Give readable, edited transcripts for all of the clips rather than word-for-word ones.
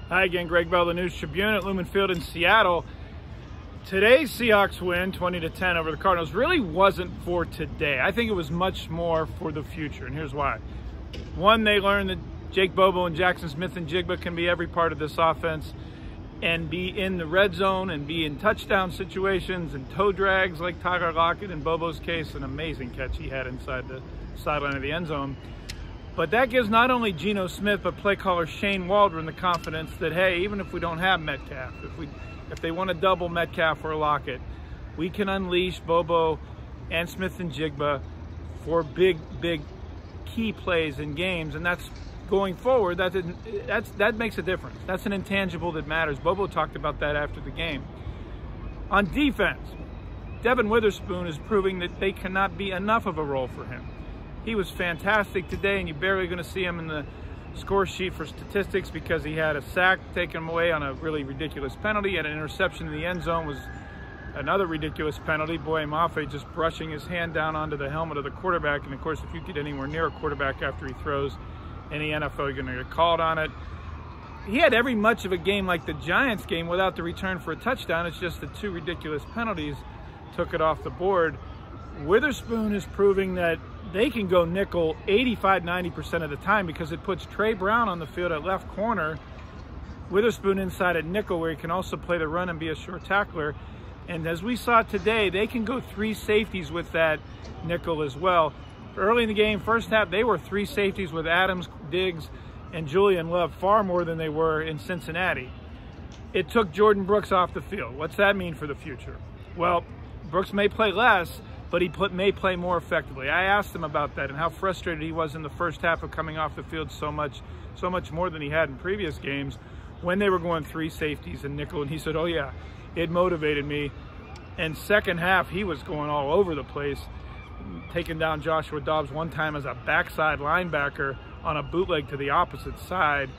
Hi again, Greg Bell, the News Tribune at Lumen Field in Seattle. Today's Seahawks win, 20-10 over the Cardinals, really wasn't for today. I think it was much more for the future, and here's why. One, they learned that Jake Bobo and Jackson Smith and Jigba can be every part of this offense and be in the red zone and be in touchdown situations and toe drags like Tyler Lockett in Bobo's case, an amazing catch he had inside the sideline of the end zone. But that gives not only Geno Smith, but play caller Shane Waldron the confidence that, hey, even if we don't have Metcalf, if they want to double Metcalf or Lockett, we can unleash Bobo and Smith and Jigba for big key plays in games. And that's going forward, that makes a difference. That's an intangible that matters. Bobo talked about that after the game. On defense, Devin Witherspoon is proving that they cannot be enough of a role for him. He was fantastic today, and you're barely going to see him in the score sheet for statistics because he had a sack taken away on a really ridiculous penalty, and an interception in the end zone was another ridiculous penalty. Boye Mafe just brushing his hand down onto the helmet of the quarterback, and of course, if you get anywhere near a quarterback after he throws in the NFL, you're going to get called on it. He had every much of a game like the Giants game without the return for a touchdown. It's just the two ridiculous penalties took it off the board. Witherspoon is proving that they can go nickel 85–90% of the time because it puts Trey Brown on the field at left corner, Witherspoon inside at nickel where he can also play the run and be a short tackler. And as we saw today, they can go three safeties with that nickel as well. Early in the game, first half, they were three safeties with Adams, Diggs, and Julian Love, far more than they were in Cincinnati. It took Jordyn Brooks off the field. What's that mean for the future? Well, Brooks may play less, but he may play more effectively. I asked him about that and how frustrated he was in the first half of coming off the field so much more than he had in previous games when they were going three safeties and nickel. And he said, oh yeah, it motivated me. And second half, he was going all over the place, taking down Joshua Dobbs one time as a backside linebacker on a bootleg to the opposite side.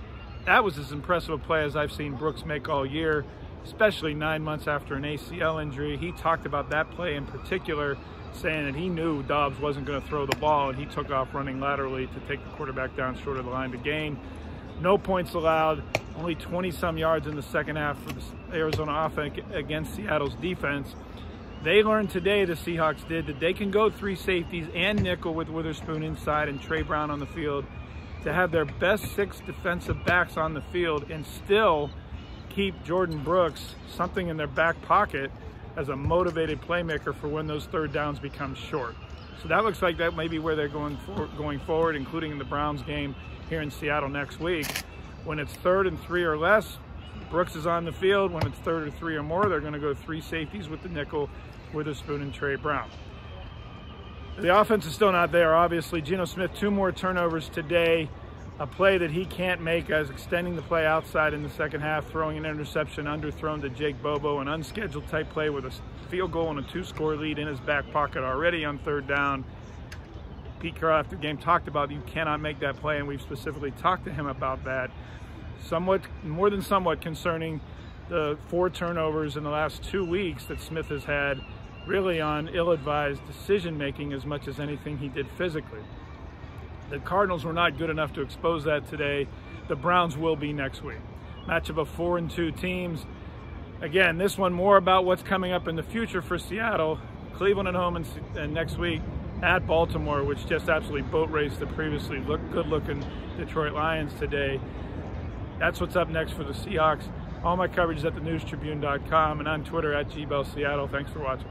That was as impressive a play as I've seen Brooks make all year, especially 9 months after an ACL injury. He talked about that play in particular, saying that he knew Dobbs wasn't going to throw the ball, and he took off running laterally to take the quarterback down short of the line to gain. No points allowed, only 20-some yards in the second half for the Arizona offense against Seattle's defense. They learned today, the Seahawks did, that they can go three safeties and nickel with Witherspoon inside and Trey Brown on the field to have their best six defensive backs on the field and still keep Jordyn Brooks something in their back pocket as a motivated playmaker for when those third downs become short. So that looks like that may be where they're going forward, including in the Browns game here in Seattle next week. When it's 3rd and 3 or less, Brooks is on the field. When it's 3rd or 3 or more, they're going to go three safeties with the nickel, Witherspoon and Trey Brown. The offense is still not there, obviously. Geno Smith, 2 more turnovers today. A play that he can't make as extending the play outside in the second half, throwing an interception underthrown to Jake Bobo, an unscheduled type play with a field goal and a 2-score lead in his back pocket already on 3rd down. Pete Carroll after the game talked about you cannot make that play, and we've specifically talked to him about that. More than somewhat concerning the 4 turnovers in the last 2 weeks that Smith has had, really on ill-advised decision-making as much as anything he did physically. The Cardinals were not good enough to expose that today. The Browns will be next week. Matchup of 4-2 teams. Again, this one more about what's coming up in the future for Seattle. Cleveland at home and next week at Baltimore, which just absolutely boat raced the previously good-looking Detroit Lions today. That's what's up next for the Seahawks. All my coverage is at thenewstribune.com and on Twitter at GBellSeattle. Thanks for watching.